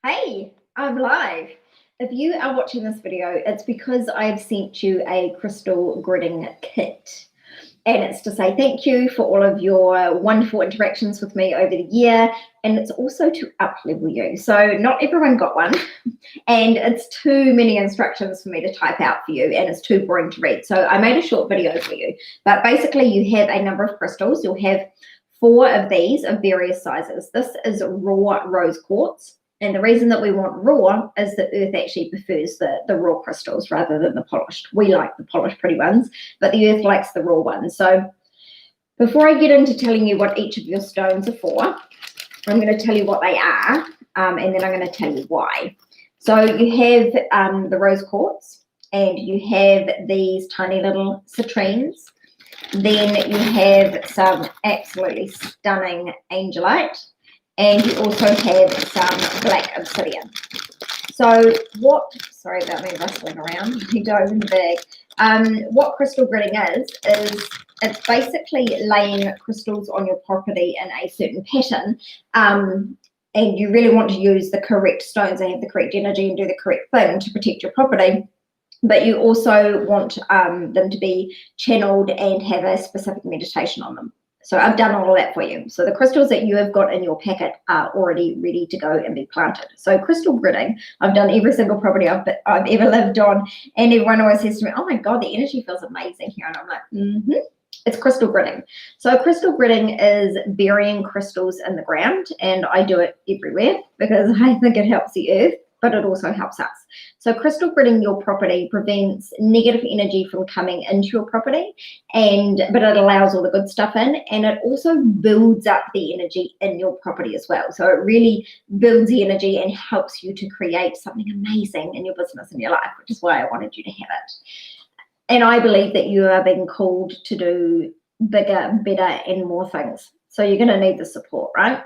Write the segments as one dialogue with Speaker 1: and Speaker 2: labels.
Speaker 1: Hey, I'm live. If you are watching this video, it's because I've sent you a crystal gridding kit. And it's to say thank you for all of your wonderful interactions with me over the year. And it's also to up-level you. So not everyone got one. And it's too many instructions for me to type out for you. And it's too boring to read. So I made a short video for you. But basically you have a number of crystals. You'll have 4 of these of various sizes. This is raw rose quartz. And the reason that we want raw is that Earth actually prefers the raw crystals rather than the polished. We like the polished pretty ones, but the Earth likes the raw ones. So before I get into telling you what each of your stones are for, I'm going to tell you what they are, and then I'm going to tell you why. So you have the rose quartz, and you have these tiny little citrines. Then you have some absolutely stunning angelite. And you also have some black obsidian. So sorry about me rustling around, you dove in the bag. What crystal gridding is it's basically laying crystals on your property in a certain pattern. And you really want to use the correct stones that have the correct energy and do the correct thing to protect your property. But you also want them to be channeled and have a specific meditation on them. So I've done all of that for you. So the crystals that you have got in your packet are already ready to go and be planted. So crystal gridding, I've done every single property I've ever lived on. And everyone always says to me, oh my God, the energy feels amazing here. And I'm like, It's crystal gridding. So crystal gridding is burying crystals in the ground. And I do it everywhere because I think it helps the earth, but it also helps us. So crystal gridding your property prevents negative energy from coming into your property, but it allows all the good stuff in, and it also builds up the energy in your property as well. So it really builds the energy and helps you to create something amazing in your business and your life, which is why I wanted you to have it. And I believe that you are being called to do bigger, better, and more things. So you're going to need the support, right?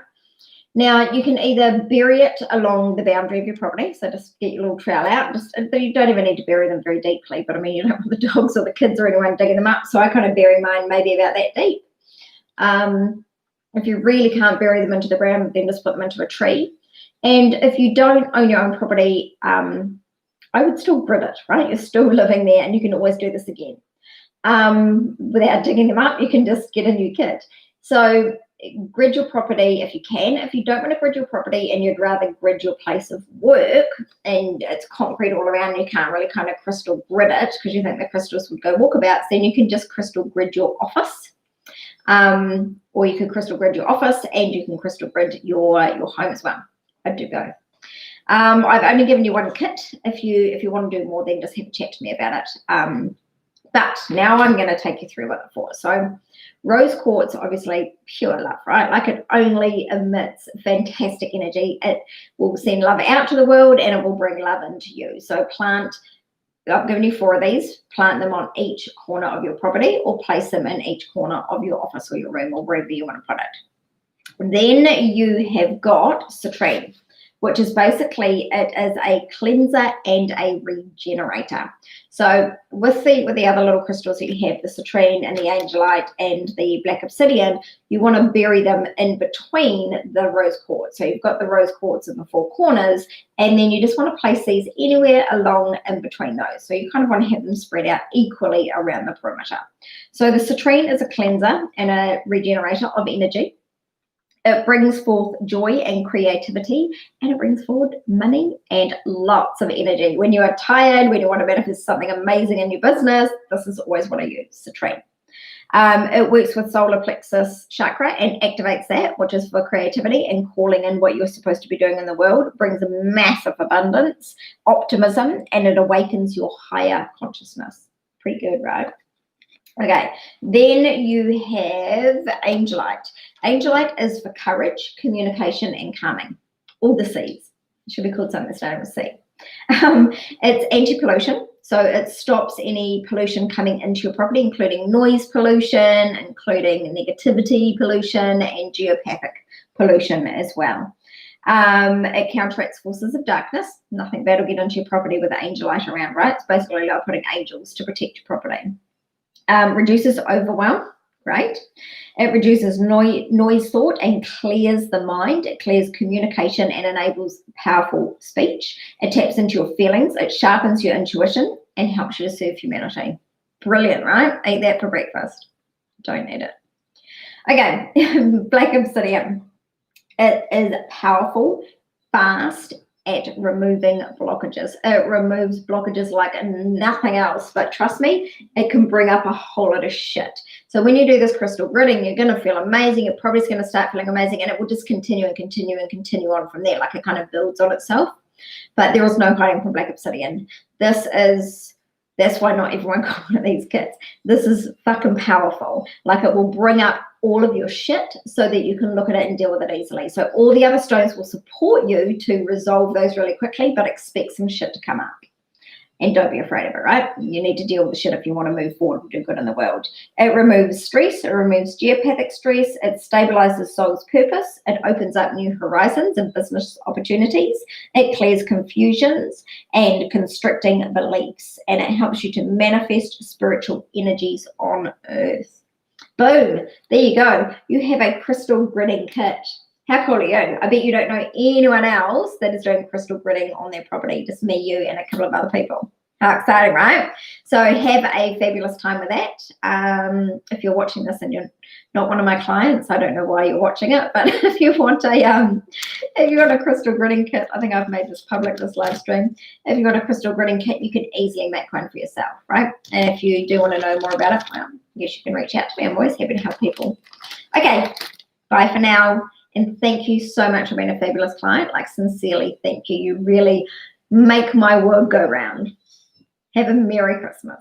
Speaker 1: Now, you can either bury it along the boundary of your property, so just get your little trowel out. You don't even need to bury them very deeply, but I mean, you don't want the dogs or the kids or anyone digging them up, so I kind of bury mine maybe about that deep. If you really can't bury them into the ground, then just put them into a tree. And if you don't own your own property, I would still grid it, right? You're still living there, and you can always do this again. Without digging them up, you can just get a new kit. So grid your property if you can. If you don't want to grid your property and you'd rather grid your place of work and it's concrete all around and you can't really kind of crystal grid it because you think the crystals would go walkabouts, then you can just crystal grid your office. Or you can crystal grid your office and you can crystal grid your home as well. I do both. I've only given you one kit. If you want to do more, then just have a chat to me about it. But now I'm going to take you through what they're for. So rose quartz, obviously pure love, right? Like it only emits fantastic energy. It will send love out to the world and it will bring love into you. So I've given you 4 of these. Plant them on each corner of your property or place them in each corner of your office or your room or wherever you want to put it. Then you have got citrine, which is basically, it is a cleanser and a regenerator. So with the other little crystals that you have, the citrine and the angelite and the black obsidian, you want to bury them in between the rose quartz. So you've got the rose quartz in the 4 corners, and then you just want to place these anywhere along in between those. So you kind of want to have them spread out equally around the perimeter. So the citrine is a cleanser and a regenerator of energy. It brings forth joy and creativity, and it brings forward money and lots of energy. When you are tired, when you want to manifest something amazing in your business, this is always what I use, citrine. It works with solar plexus chakra and activates that, which is for creativity and calling in what you're supposed to be doing in the world. It brings a massive abundance, optimism, and it awakens your higher consciousness. Pretty good, right? Okay, then you have angelite. Angelite is for courage, communication, and calming. All the C's. It should be called something starting with C. It's anti-pollution, so it stops any pollution coming into your property, including noise pollution, including negativity pollution, and geopathic pollution as well. It counteracts forces of darkness. Nothing bad will get into your property with the angelite around, right? It's basically like putting angels to protect your property. Reduces overwhelm, Great. It reduces noise thought and clears the mind. It clears communication and enables powerful speech. It taps into your feelings. It sharpens your intuition and helps you to serve humanity. Brilliant, right? Eat that for breakfast. Don't need it. Okay, black obsidian. It is powerful, fast at removing blockages. It removes blockages like nothing else, but trust me, it can bring up a whole lot of shit. So when you do this crystal gridding, you're going to feel amazing. You're probably going to start feeling amazing, and it will just continue and continue and continue on from there. Like it kind of builds on itself. But there is no hiding from black obsidian. That's why not everyone got one of these kits. This is fucking powerful. Like it will bring up all of your shit so that you can look at it and deal with it easily. So all the other stones will support you to resolve those really quickly, but expect some shit to come up. And don't be afraid of it, right? You need to deal with the shit if you want to move forward and do good in the world. It removes stress. It removes geopathic stress. It stabilizes soul's purpose. It opens up new horizons and business opportunities. It clears confusions and constricting beliefs. And it helps you to manifest spiritual energies on earth. Boom. There you go. You have a crystal gridding kit. How cool are you? I bet you don't know anyone else that is doing crystal gridding on their property, just me, you, and a couple of other people. How exciting, right? So have a fabulous time with that. If you're watching this and you're not one of my clients, I don't know why you're watching it, but if you want a crystal gridding kit, I think I've made this public, this live stream. If you've got a crystal gridding kit, you can easily make one for yourself, right? And if you do want to know more about it, well, yes, you can reach out to me. I'm always happy to help people. Okay, bye for now. And thank you so much for being a fabulous client. Like, sincerely, thank you. You really make my world go round. Have a Merry Christmas.